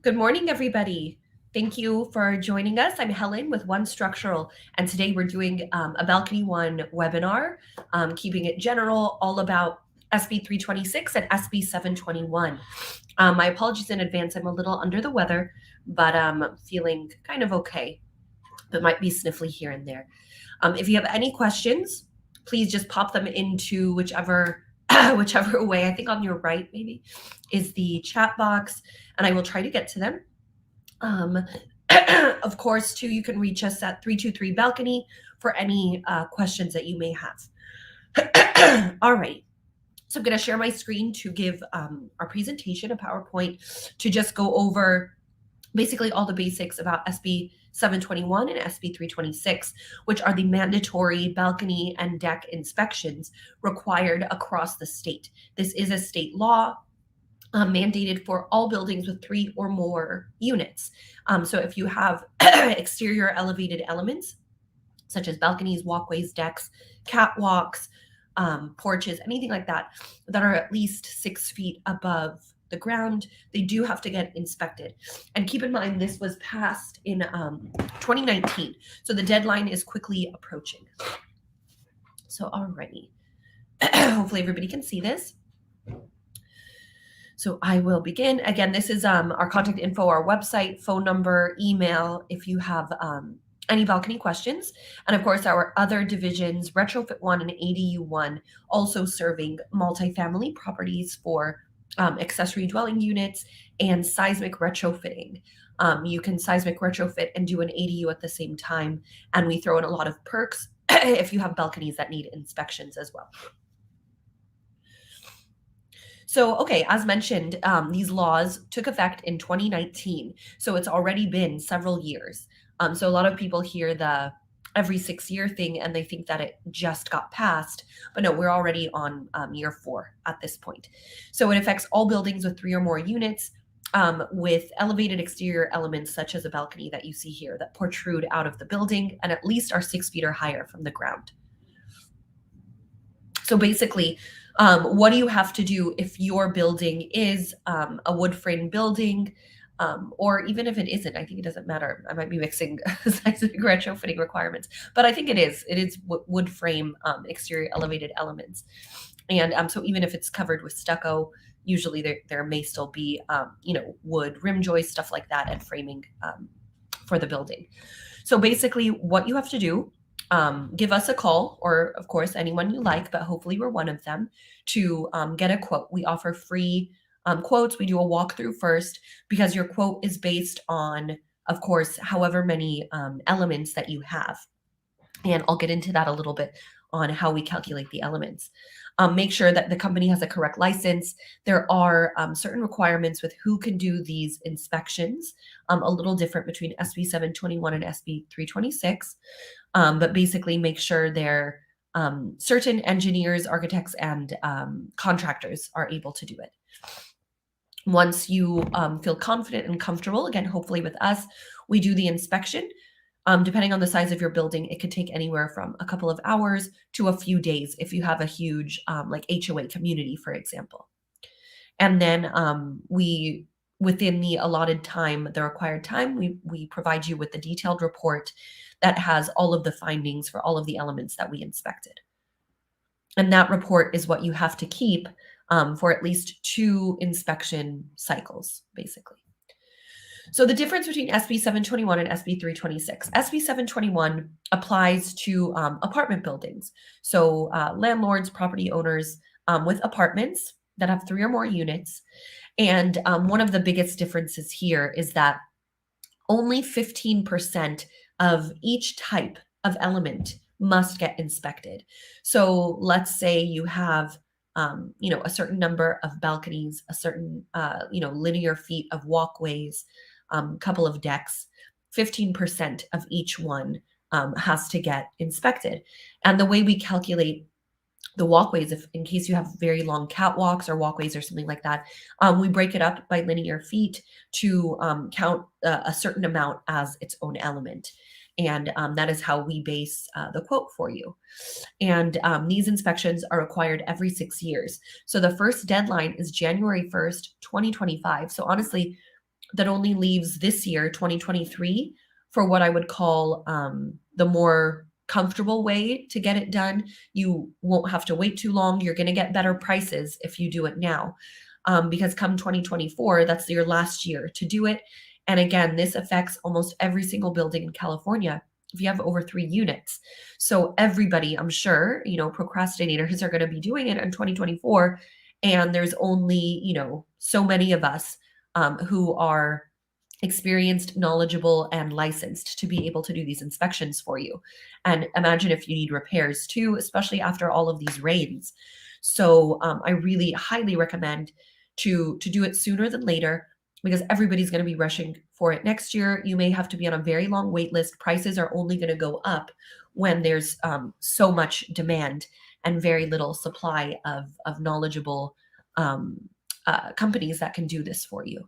Good morning, everybody. Thank you for joining us. I'm Helen with One Structural, and today we're doing a Balcony One webinar, keeping it general, all about SB326 and SB721. My apologies in advance. I'm a little under the weather, but feeling kind of okay, but might be sniffly here and there. If you have any questions, please just pop them into whichever way. I think on your right maybe is the chat box, and I will try to get to them. Of course, too, you can reach us at 323 Balcony for any questions that you may have. All right. So I'm going to share my screen to give our presentation, a PowerPoint, to just go over basically all the basics about SB 721 and SB 326, which are the mandatory balcony and deck inspections required across the state. This is a state law mandated for all buildings with 3 or more units. So if you have exterior elevated elements, such as balconies, walkways, decks, catwalks, porches, anything like that, that are at least 6 feet above the ground, they do have to get inspected. And keep in mind, this was passed in 2019, so the deadline is quickly approaching. So alrighty, hopefully everybody can see this. So I will begin. Again, this is our contact info, our website, phone number, email, if you have any balcony questions. And of course, our other divisions, Retrofit 1 and ADU 1, also serving multifamily properties for accessory dwelling units and seismic retrofitting. You can seismic retrofit and do an ADU at the same time. And we throw in a lot of perks if you have balconies that need inspections as well. So, okay, as mentioned, these laws took effect in 2019. So it's already been several years. So a lot of people hear the every 6-year thing and they think that it just got passed. But no, we're already on year 4 at this point. So it affects all buildings with 3 or more units with elevated exterior elements such as a balcony that you see here that protrude out of the building and at least are 6 feet or higher from the ground. So basically, what do you have to do if your building is a wood frame building, or even if it isn't? I think it doesn't matter. I might be mixing seismic retrofitting requirements, but I think it is. It is wood frame exterior elevated elements, and so even if it's covered with stucco, usually there may still be wood rim joists, stuff like that, and framing for the building. So basically, what you have to do. Give us a call, or of course anyone you like, but hopefully we're one of them, to get a quote. We offer free quotes. We do a walkthrough first because your quote is based on, of course, however many elements that you have. And I'll get into that a little bit on how we calculate the elements. Make sure that the company has a correct license. There are certain requirements with who can do these inspections, a little different between SB 721 and SB 326. But basically make sure they're certain engineers, architects, and contractors are able to do it. Once you feel confident and comfortable, again, hopefully with us, we do the inspection. Depending on the size of your building, it could take anywhere from a couple of hours to a few days if you have a huge like HOA community, for example. And then within the allotted time, the required time, we provide you with the detailed report that has all of the findings for all of the elements that we inspected. And that report is what you have to keep for at least 2 inspection cycles, basically. So the difference between SB 721 and SB 326. SB 721 applies to apartment buildings. So landlords, property owners with apartments that have 3 or more units. And one of the biggest differences here is that only 15% of each type of element must get inspected. So let's say you have a certain number of balconies, a certain linear feet of walkways, couple of decks. 15% of each one has to get inspected. And the way we calculate the walkways, if in case you have very long catwalks or walkways or something like that, we break it up by linear feet to count a certain amount as its own element. And that is how we base the quote for you. And these inspections are required every 6 years. So the first deadline is January 1st, 2025. So honestly, that only leaves this year, 2023, for what I would call the more comfortable way to get it done. You won't have to wait too long. You're going to get better prices if you do it now, because come 2024, that's your last year to do it. And again, this affects almost every single building in California if you have over 3 units. So everybody, I'm sure, procrastinators are going to be doing it in 2024. And there's only, so many of us who are experienced, knowledgeable, and licensed to be able to do these inspections for you. And imagine if you need repairs too, especially after all of these rains. So I really highly recommend to do it sooner than later, because everybody's going to be rushing for it next year. You may have to be on a very long wait list. Prices are only going to go up when there's so much demand and very little supply of knowledgeable companies that can do this for you.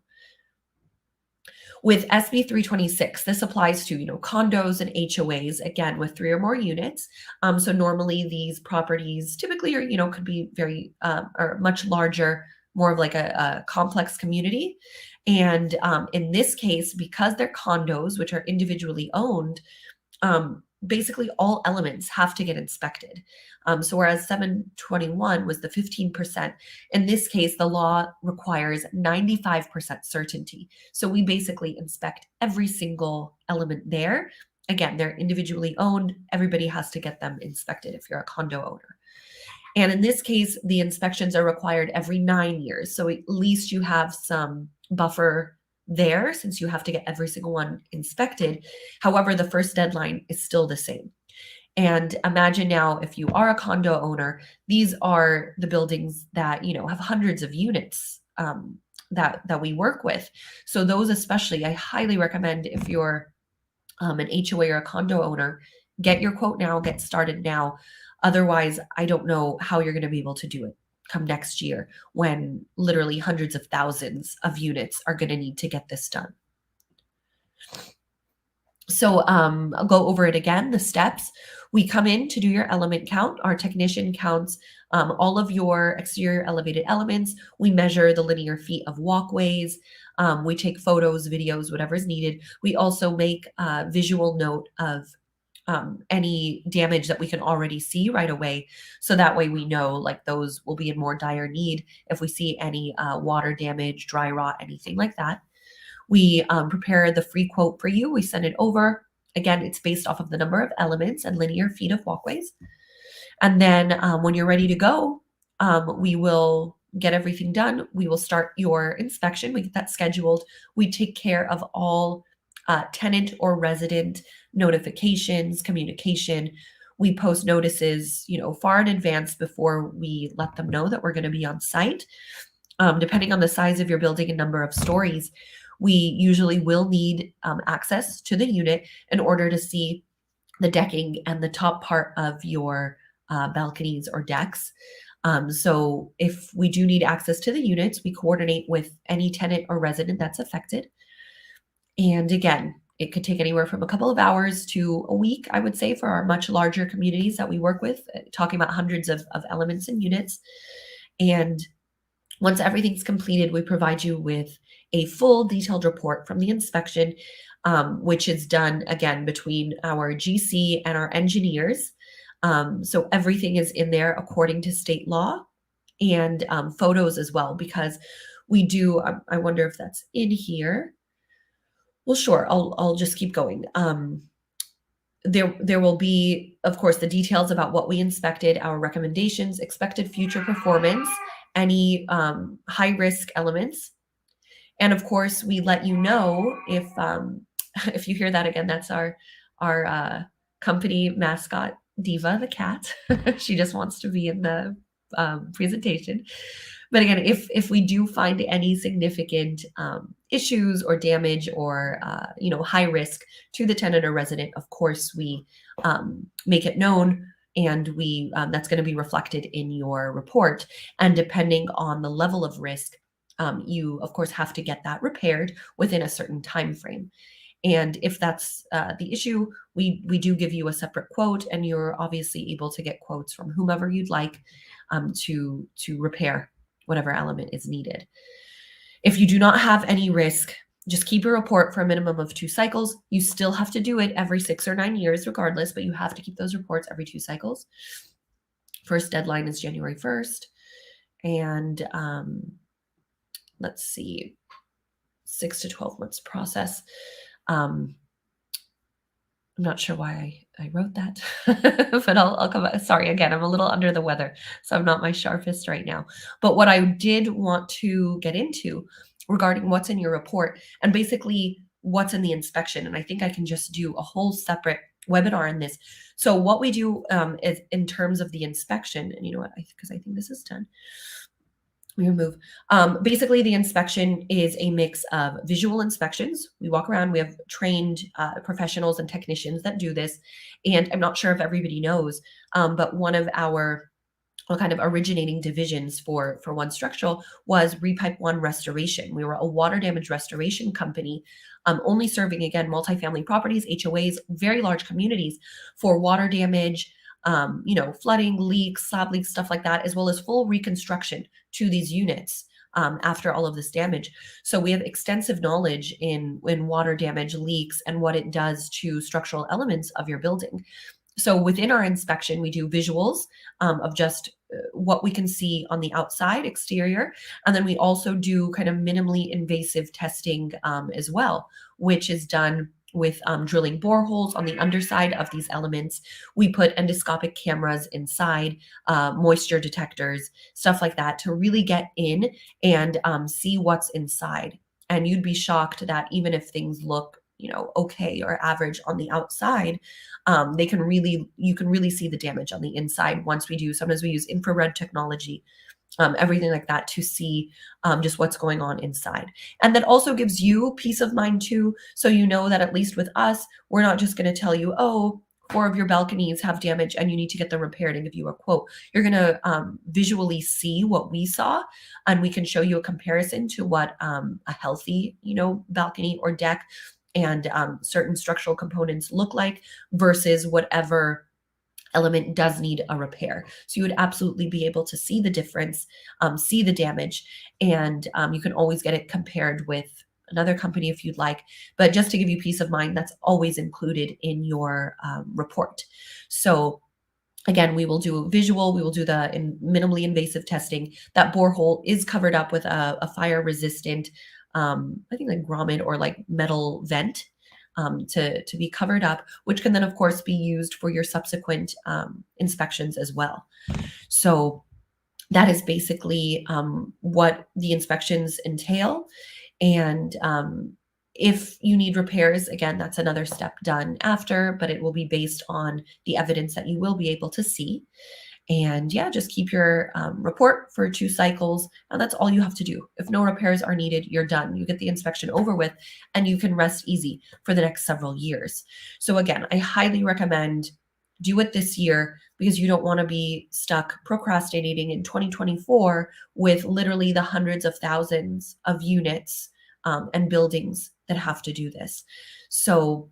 With SB 326, this applies to condos and HOAs, again with 3 or more units. So normally these properties typically are could be very or much larger, more of like a complex community. And in this case, because they're condos, which are individually owned, basically all elements have to get inspected. So whereas 721 was the 15%, in this case, the law requires 95% certainty. So we basically inspect every single element there. Again, they're individually owned. Everybody has to get them inspected if you're a condo owner. And in this case, the inspections are required every 9 years. So at least you have some buffer there, since you have to get every single one inspected. However, the first deadline is still the same. And imagine now, if you are a condo owner, these are the buildings that have hundreds of units that we work with. So those especially, I highly recommend, if you're an HOA or a condo owner, get your quote now, get started now. Otherwise, I don't know how you're going to be able to do it come next year, when literally hundreds of thousands of units are going to need to get this done. So I'll go over it again, the steps. We come in to do your element count. Our technician counts all of your exterior elevated elements. We measure the linear feet of walkways. We take photos, videos, whatever is needed. We also make a visual note of any damage that we can already see right away. So that way we know, like, those will be in more dire need if we see any water damage, dry rot, anything like that. We prepare the free quote for you. We send it over. Again, it's based off of the number of elements and linear feet of walkways. And then when you're ready to go, we will get everything done. We will start your inspection. We get that scheduled. We take care of all tenant or resident notifications, communication. We post notices, far in advance before we let them know that we're going to be on site. Depending on the size of your building and number of stories, we usually will need access to the unit in order to see the decking and the top part of your balconies or decks. So if we do need access to the units, we coordinate with any tenant or resident that's affected. And again, it could take anywhere from a couple of hours to a week, I would say, for our much larger communities that we work with, talking about hundreds of elements and units. And once everything's completed, we provide you with a full detailed report from the inspection, which is done, again, between our GC and our engineers. So everything is in there according to state law, and photos as well, because we do, I wonder if that's in here. Well, sure, I'll just keep going. There will be, of course, the details about what we inspected, our recommendations, expected future performance, any high-risk elements. And of course, we let you know if you hear that again, that's our company mascot, Diva the cat. She just wants to be in the presentation. But again, if we do find any significant issues or damage or high risk to the tenant or resident, of course we make it known, and we that's going to be reflected in your report. And depending on the level of risk, you of course have to get that repaired within a certain time frame. And if that's the issue, we do give you a separate quote, and you're obviously able to get quotes from whomever you'd like to repair whatever element is needed. If you do not have any risk, just keep your report for a minimum of 2 cycles. You still have to do it every 6 or 9 years regardless, but you have to keep those reports every 2 cycles. First deadline is January 1st. And let's see, 6 to 12 months process. I'm not sure why I wrote that, but I'll come back. Sorry, again, I'm a little under the weather, so I'm not my sharpest right now. But what I did want to get into regarding what's in your report and basically what's in the inspection, and I think I can just do a whole separate webinar on this. So what we do is in terms of the inspection, and you know what, because I think this is done. We remove. Basically, the inspection is a mix of visual inspections. We walk around, we have trained professionals and technicians that do this. And I'm not sure if everybody knows, but one of our kind of originating divisions for One Structural was Repipe One Restoration. We were a water damage restoration company, only serving, again, multifamily properties, HOAs, very large communities for water damage, flooding, leaks, slab leaks, stuff like that, as well as full reconstruction to these units after all of this damage. So we have extensive knowledge in water damage, leaks, and what it does to structural elements of your building. So within our inspection, we do visuals of just what we can see on the outside, exterior, and then we also do kind of minimally invasive testing as well, which is done with drilling boreholes on the underside of these elements. We put endoscopic cameras inside, moisture detectors, stuff like that, to really get in and see what's inside. And you'd be shocked that even if things look, okay or average on the outside, you can really see the damage on the inside. Sometimes we use infrared technology, everything like that, to see just what's going on inside. And that also gives you peace of mind too. So you know that at least with us, we're not just going to tell you, oh, 4 of your balconies have damage and you need to get them repaired and give you a quote. You're going to visually see what we saw, and we can show you a comparison to what a healthy, balcony or deck and certain structural components look like versus whatever element does need a repair. So you would absolutely be able to see the difference, see the damage, and you can always get it compared with another company if you'd like. But just to give you peace of mind, that's always included in your report. So again, we will do visual, we will do the minimally invasive testing. That borehole is covered up with a fire resistant, I think like grommet or like metal vent to be covered up, which can then of course be used for your subsequent inspections as well. So that is basically what the inspections entail. And if you need repairs, again, that's another step done after, but it will be based on the evidence that you will be able to see. And yeah, just keep your report for 2 cycles, and that's all you have to do. If no repairs are needed, you're done. You get the inspection over with, and you can rest easy for the next several years. So again, I highly recommend do it this year, because you don't want to be stuck procrastinating in 2024 with literally the hundreds of thousands of units and buildings that have to do this. So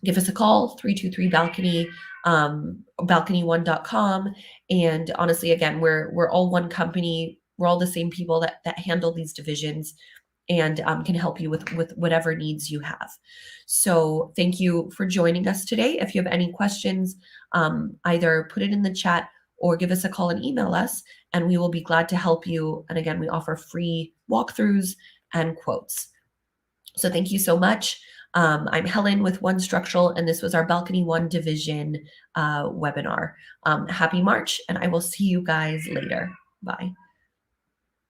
give us a call, 323-BALCONY, balcony1.com. And honestly, again, we're all one company. We're all the same people that handle these divisions and can help you with whatever needs you have. So thank you for joining us today. If you have any questions, either put it in the chat or give us a call and email us, and we will be glad to help you. And again, we offer free walkthroughs and quotes. So thank you so much. I'm Helen with One Structural, and this was our Balcony One Division webinar. Happy March, and I will see you guys later. Bye.